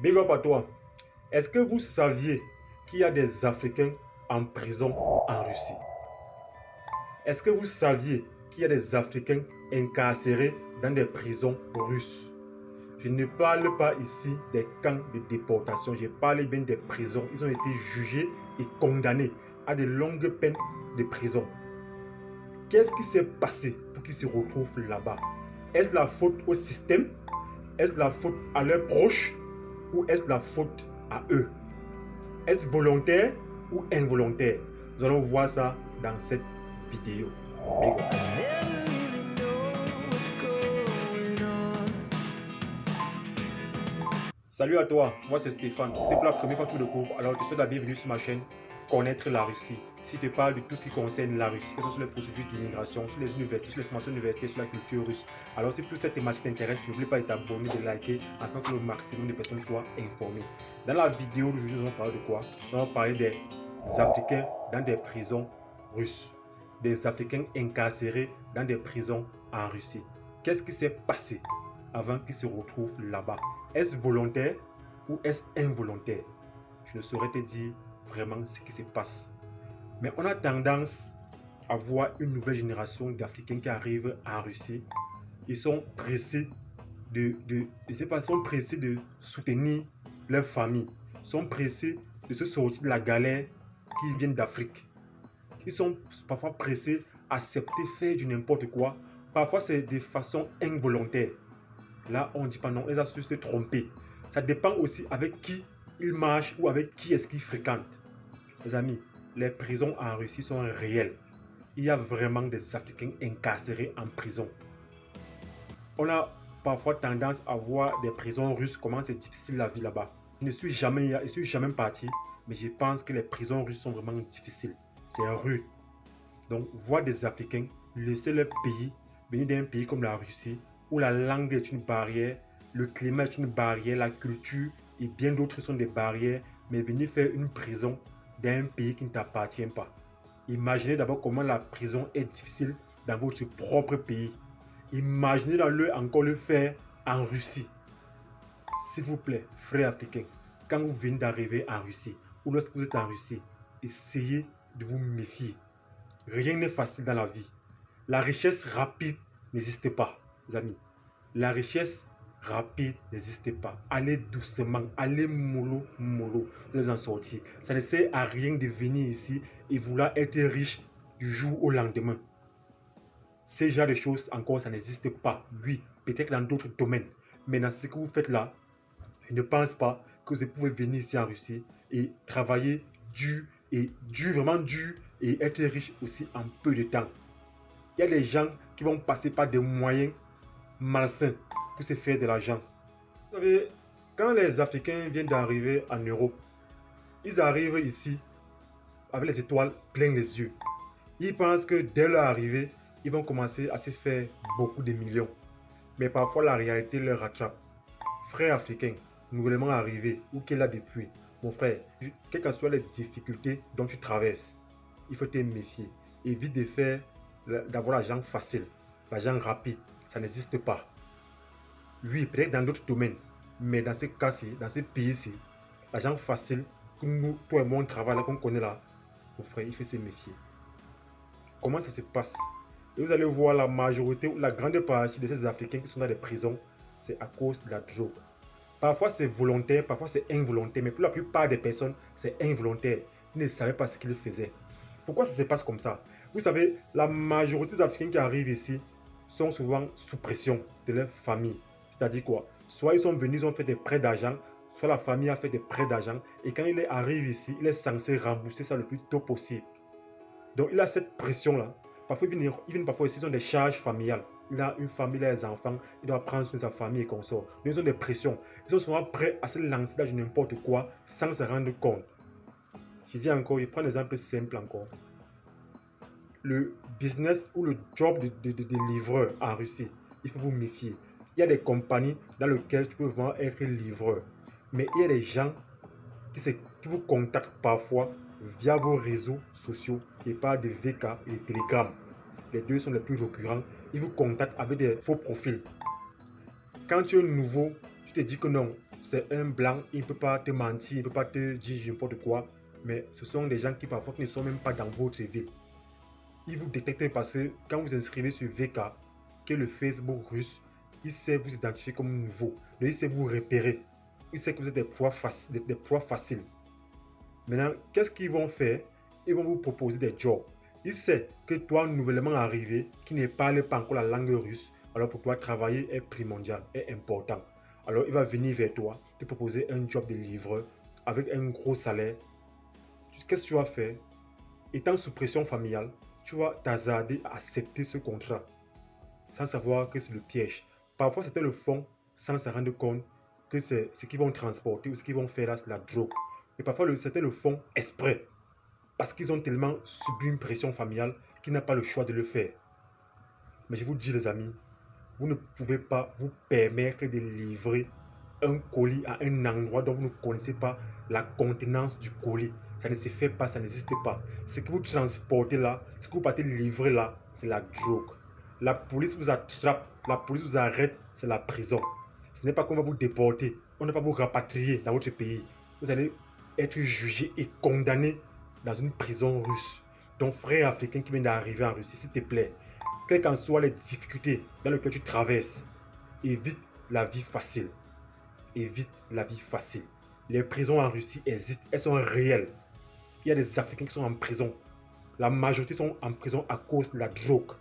Big up à toi. Est-ce que vous saviez qu'il y a des Africains en prison en Russie? Est-ce que vous saviez qu'il y a des Africains incarcérés dans des prisons russes? Je ne parle pas ici des camps de déportation, je parle bien des prisons. Ils ont été jugés et condamnés à de longues peines de prison. Qu'est-ce qui s'est passé pour qu'ils se retrouvent là-bas? Est-ce la faute au système? Est-ce la faute à leurs proches? Ou est-ce la faute à eux? Est-ce volontaire ou involontaire? Nous allons voir ça dans cette vidéo. Salut à toi, moi c'est Stéphane. Si c'est pour la première fois que tu me découvres, alors je te souhaite la bienvenue sur ma chaîne Connaître la Russie. Si je te parle de tout ce qui concerne la Russie, que ce soit sur les procédures d'immigration, sur les universités, sur les formations universitaires, sur la culture russe. Alors si plus cette thématique t'intéresse, n'oublie pas de t'abonner, de liker, afin que le maximum de personnes soient informées. Dans la vidéo d'aujourd'hui, nous allons parler de quoi? Nous allons parler des Africains dans des prisons russes. Des Africains incarcérés dans des prisons en Russie. Qu'est-ce qui s'est passé avant qu'ils se retrouvent là-bas? Est-ce volontaire ou est-ce involontaire? Je ne saurais te dire vraiment ce qui se passe. Mais on a tendance à voir une nouvelle génération d'Africains qui arrivent en Russie. Ils sont pressés de soutenir leur famille. Ils sont pressés de se sortir de la galère qui vient d'Afrique. Ils sont parfois pressés à accepter faire du n'importe quoi. Parfois c'est de façon involontaire. Là, on ne dit pas non, ils ont juste trompé. Ça dépend aussi avec qui ils marchent ou avec qui est-ce qu'ils fréquentent. Les amis, les prisons en Russie sont réelles. Il y a vraiment des Africains incarcérés en prison. On a parfois tendance à voir des prisons russes, comment c'est difficile la vie là-bas. Je ne suis jamais parti, mais je pense que les prisons russes sont vraiment difficiles. C'est rude. Donc, voir des Africains laisser leur pays, venir d'un pays comme la Russie, où la langue est une barrière, le climat est une barrière, la culture et bien d'autres sont des barrières, mais venir faire une prison dans un pays qui ne t'appartient pas. Imaginez d'abord comment la prison est difficile dans votre propre pays. Imaginez encore le faire en Russie. S'il vous plaît, frères africains, quand vous venez d'arriver en Russie ou lorsque vous êtes en Russie, essayez de vous méfier. Rien n'est facile dans la vie. La richesse rapide n'existe pas, les amis. La richesse rapide n'existe pas. Allez doucement, allez mollo, mollo. Vous allez en sortir. Ça ne sert à rien de venir ici et vouloir être riche du jour au lendemain. Ces genres de choses, encore, ça n'existe pas. Oui, peut-être dans d'autres domaines. Mais dans ce que vous faites là, je ne pense pas que vous pouvez venir ici en Russie et travailler dur, vraiment dur, et être riche aussi en peu de temps. Il y a des gens qui vont passer par des moyens malsains pour se faire de l'argent. Vous savez, quand les Africains viennent d'arriver en Europe, ils arrivent ici avec les étoiles plein les yeux. Ils pensent que dès leur arrivée, ils vont commencer à se faire beaucoup de millions. Mais parfois la réalité leur rattrape. Frère africain, nouvellement arrivé ou qui est là depuis, mon frère, quelles que soient les difficultés dont tu traverses, il faut te méfier. Évite d'avoir l'argent facile, l'argent rapide. Ça n'existe pas. Oui, peut-être dans d'autres domaines, mais dans ce cas-ci, dans ce pays-ci, l'argent facile, que nous, toi et moi, on travaille là, qu'on connaît là, mon frère, il faut se méfier. Comment ça se passe? Et vous allez voir la majorité ou la grande partie de ces Africains qui sont dans les prisons, c'est à cause de la drogue. Parfois c'est volontaire, parfois c'est involontaire, mais pour la plupart des personnes, c'est involontaire. Ils ne savaient pas ce qu'ils faisaient. Pourquoi ça se passe comme ça? Vous savez, la majorité des Africains qui arrivent ici sont souvent sous pression de leur famille. C'est-à-dire quoi? Soit ils sont venus, ils ont fait des prêts d'argent, soit la famille a fait des prêts d'argent. Et quand il arrive ici, il est censé rembourser ça le plus tôt possible. Donc il a cette pression-là. Parfois, ils viennent parfois ici, ils ont des charges familiales. Il a une famille, il a des enfants, il doit prendre soin de sa famille et consort. Donc ils ont des pressions. Ils sont souvent prêts à se lancer dans n'importe quoi sans se rendre compte. Je dis encore, je prends un exemple simple encore. Le business ou le job de livreur en Russie, il faut vous méfier. Il y a des compagnies dans lesquelles tu peux vraiment être livreur. Mais il y a des gens qui vous contactent parfois via vos réseaux sociaux et par des VK et des télégrammes. Les deux sont les plus récurrents. Ils vous contactent avec des faux profils. Quand tu es nouveau, Tu te dis que non, c'est un blanc, il ne peut pas te mentir, il ne peut pas te dire n'importe quoi. Mais ce sont des gens qui parfois ne sont même pas dans votre ville. Ils vous détectent parce que quand vous inscrivez sur VK, qui est le Facebook russe, il sait vous identifier comme nouveau. Donc il sait vous repérer. Il sait que vous êtes des proies faciles. Maintenant, qu'est-ce qu'ils vont faire? Ils vont vous proposer des jobs. Il sait que toi, nouvellement arrivé, qui ne parle pas encore la langue russe, alors pour toi, travailler est primordial, est important. Alors, il va venir vers toi, te proposer un job de livreur avec un gros salaire. Qu'est-ce que tu vas faire? Étant sous pression familiale, tu vas t'hasarder à accepter ce contrat sans savoir que c'est le piège. Parfois, c'était le fond sans se rendre compte que c'est ce qu'ils vont transporter ou ce qu'ils vont faire là, c'est la drogue. Et parfois, c'était le fond exprès parce qu'ils ont tellement subi une pression familiale qu'ils n'ont pas le choix de le faire. Mais je vous dis, les amis, vous ne pouvez pas vous permettre de livrer un colis à un endroit dont vous ne connaissez pas la contenance du colis. Ça ne se fait pas, ça n'existe pas. Ce que vous transportez là, ce que vous partez livrer là, c'est la drogue. La police vous attrape, la police vous arrête, c'est la prison. Ce n'est pas qu'on va vous déporter, on ne va pas vous rapatrier dans votre pays. Vous allez être jugé et condamné dans une prison russe. Donc frère africain qui vient d'arriver en Russie, s'il te plaît, quelles qu'en soient les difficultés dans lesquelles tu traverses, évite la vie facile. Évite la vie facile. Les prisons en Russie existent, elles sont réelles. Il y a des Africains qui sont en prison. La majorité sont en prison à cause de la drogue.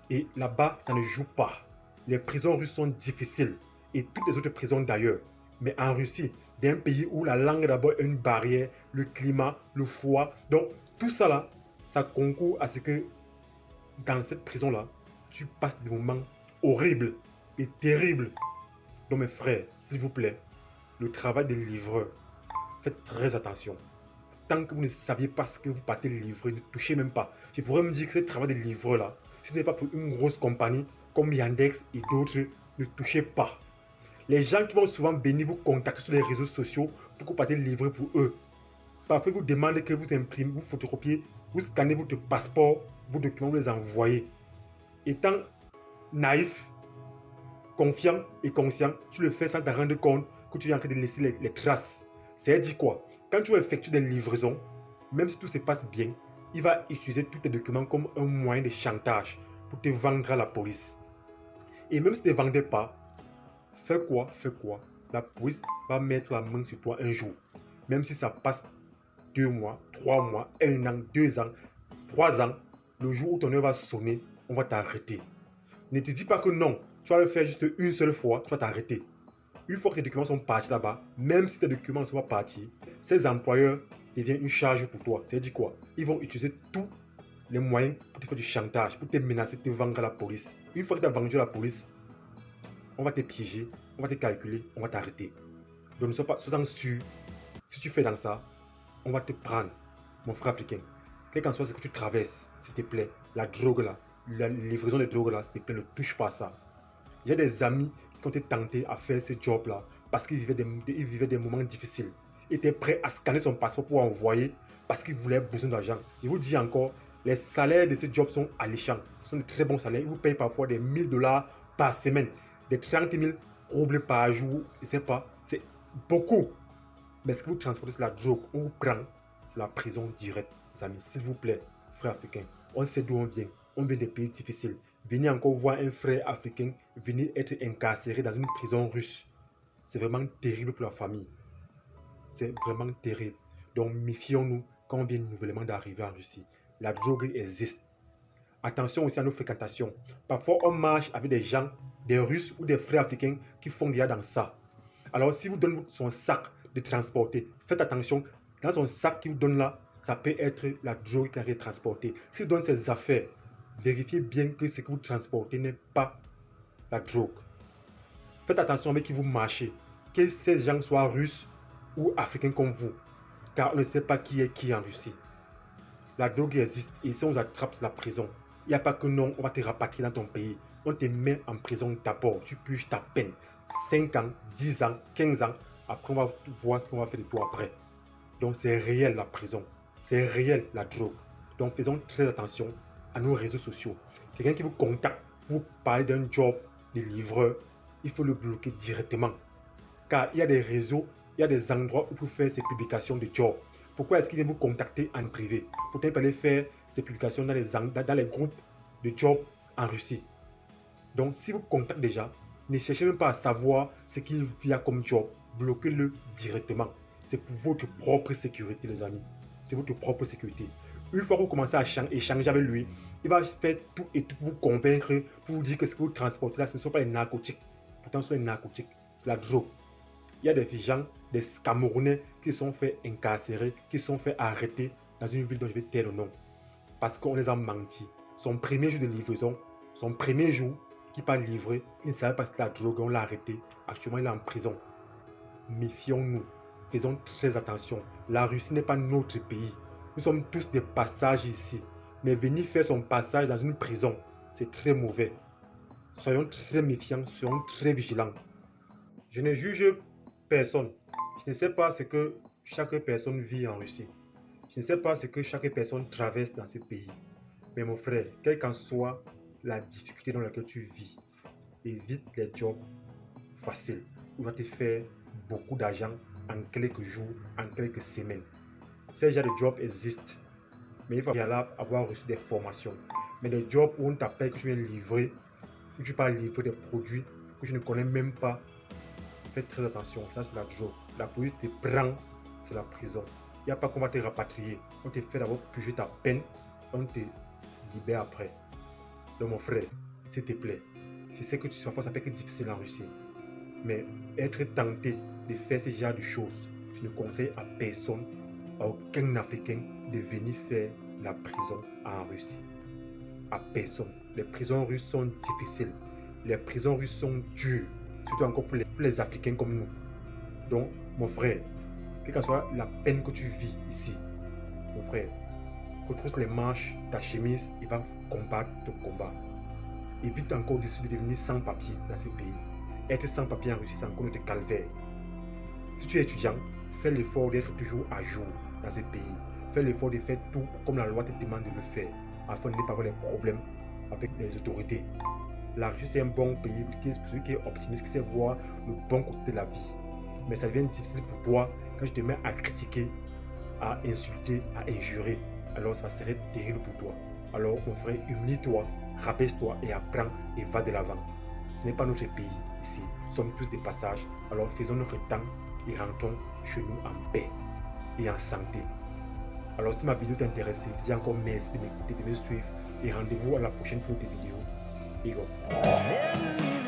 Et là-bas, ça ne joue pas. Les prisons russes sont difficiles. Et toutes les autres prisons d'ailleurs. Mais en Russie, d'un pays où la langue d'abord est une barrière, le climat, le froid. Donc, tout ça là, ça concourt à ce que dans cette prison-là, tu passes des moments horribles et terribles. Donc mes frères, s'il vous plaît, le travail de livreur, faites très attention. Tant que vous ne saviez pas ce que vous partez livrer, ne touchez même pas. Je pourrais me dire que ce travail de livreur-là, si ce n'est pas pour une grosse compagnie comme Yandex et d'autres, ne touchez pas. Les gens qui vont souvent venir vous contacter sur les réseaux sociaux pour que vous partez livrer pour eux. Parfois, ils vous demandent que vous imprimez, vous photocopiez, vous scannez votre passeport, vos documents, vous les envoyez. Étant naïf, confiant et conscient, tu le fais sans te rendre compte que tu es en train de laisser les traces. C'est-à-dire quoi? Quand tu effectues des livraisons, même si tout se passe bien, il va utiliser tous tes documents comme un moyen de chantage pour te vendre à la police. Et même si tu ne vendais pas, fais quoi? La police va mettre la main sur toi un jour. Même si ça passe 2 mois, 3 mois, 1 an, 2 ans, 3 ans, le jour où ton heure va sonner, on va t'arrêter. Ne te dis pas que non, tu vas le faire juste une seule fois, tu vas t'arrêter. Une fois que tes documents sont partis là-bas, même si tes documents ne sont pas partis, ces employeurs deviennent une charge pour toi. C'est-à-dire quoi? Ils vont utiliser tous les moyens pour te faire du chantage, pour te menacer, te vendre à la police. Une fois que tu as vendu à la police, on va te piéger, on va te calculer, on va t'arrêter. Donc ne sois sûr, si tu fais dans ça, on va te prendre, mon frère africain. Quel qu'en soit ce que tu traverses, s'il te plaît, la drogue là, la livraison de drogue là, s'il te plaît, ne touche pas à ça. Il y a des amis qui ont été tentés à faire ce job là parce qu'ils vivaient des moments difficiles. Ils étaient prêts à scanner son passeport pour envoyer parce qu'ils voulaient besoin d'argent. Je vous dis encore, les salaires de ces jobs sont alléchants. Ce sont de très bons salaires. Ils vous payent parfois des 1000 $ par semaine, des 30 000 roubles par jour. Je ne sais pas, c'est beaucoup. Mais ce que vous transportez, c'est la drogue. On vous prend, c'est la prison directe. Les amis, s'il vous plaît, frères africains, on sait d'où on vient. On vient des pays difficiles. Venez encore voir un frère africain venir être incarcéré dans une prison russe. C'est vraiment terrible pour la famille. C'est vraiment terrible. Donc méfions-nous quand on vient nouvellement d'arriver en Russie. La drogue existe. Attention aussi à nos fréquentations. Parfois, on marche avec des gens, des Russes ou des frères africains qui font déjà dans ça. Alors, si vous donnez son sac de transporter, faites attention. Dans son sac qu'il vous donne là, ça peut être la drogue qui a été transportée. S'il donne ses affaires, vérifiez bien que ce que vous transportez n'est pas la drogue. Faites attention avec qui vous marchez. Que ces gens soient russes ou africains comme vous. Car on ne sait pas qui est qui en Russie. La drogue existe et si on vous attrape, c'est la prison. Il n'y a pas que non, on va te rapatrier dans ton pays. On te met en prison d'abord. Tu purges ta peine. 5 ans, 10 ans, 15 ans. Après, on va voir ce qu'on va faire de toi après. Donc, c'est réel la prison. C'est réel la drogue. Donc, faisons très attention à nos réseaux sociaux. Quelqu'un qui vous contacte, vous parle d'un job de livreur, il faut le bloquer directement. car il y a des réseaux, il y a des endroits où vous faire ces publications de job. Pourquoi est-ce qu'il vient vous contacter en privé? Pourtant, il fallait faire ces publications dans les groupes de job en Russie. Donc, si vous contactez déjà, ne cherchez même pas à savoir ce qu'il y a comme job. Bloquez-le directement. C'est pour votre propre sécurité, les amis. C'est votre propre sécurité. Une fois que vous commencez à échanger avec lui, il va faire tout et tout pour vous convaincre, pour vous dire que ce que vous transportez là, ce ne sont pas les narcotiques. Pourtant, ce sont les narcotiques. C'est la drogue. Il y a des gens, des Camerounais qui se sont fait incarcérer, qui se sont fait arrêter dans une ville dont je vais taire le nom. Parce qu'on les a menti. Son premier jour de livraison, son premier jour qu'il va livrer, il ne savait pas que c'était la drogue, on l'a arrêté. Actuellement, il est en prison. Méfions-nous. Faisons très attention. La Russie n'est pas notre pays. Nous sommes tous des passages ici. Mais venir faire son passage dans une prison, c'est très mauvais. Soyons très méfiants, soyons très vigilants. Je ne juge personne. Je ne sais pas ce que chaque personne vit en Russie. Je ne sais pas ce que chaque personne traverse dans ce pays. Mais mon frère, quelle qu'en soit la difficulté dans laquelle tu vis, évite les jobs faciles où tu vas te faire beaucoup d'argent en quelques jours, en quelques semaines. Ces genres de jobs existent, mais il faut avoir reçu des formations. Mais des jobs où on t'appelle que tu viens livrer, où tu vas livrer des produits que tu ne connais même pas, fais très attention, ça c'est la job. La police te prend, c'est la prison. Il n'y a pas qu'on va te rapatrier. On te fait d'abord purger ta peine, on te libère après. Donc mon frère, s'il te plaît, je sais que tu sois ça peut être difficile en Russie, mais être tenté de faire ce genre de choses, je ne conseille à personne, à aucun Africain de venir faire la prison en Russie. À personne. Les prisons russes sont difficiles. Les prisons russes sont dures, surtout encore pour les Africains comme nous. Donc, mon frère, quelle que soit la peine que tu vis ici, mon frère, retrousse les manches, ta chemise, et va combattre ton combat. Évite encore de devenir sans papier dans ce pays. Être sans papier en Russie, c'est encore notre calvaire. Si tu es étudiant, fais l'effort d'être toujours à jour dans ce pays. Fais l'effort de faire tout comme la loi te demande de le faire, afin de ne pas avoir des problèmes avec les autorités. La Russie, c'est un bon pays pour celui qui est optimiste, qui sait voir le bon côté de la vie. Mais ça devient difficile pour toi quand je te mets à critiquer, à insulter, à injurer. Alors ça serait terrible pour toi. Alors mon frère, humilie-toi, rabaisse-toi et apprends et va de l'avant. Ce n'est pas notre pays ici. Nous sommes tous des passages. Alors faisons notre temps et rentrons chez nous en paix et en santé. Alors si ma vidéo t'intéresse, je te dis encore merci de m'écouter, de me suivre et rendez-vous à la prochaine pour tes vidéos. Big up.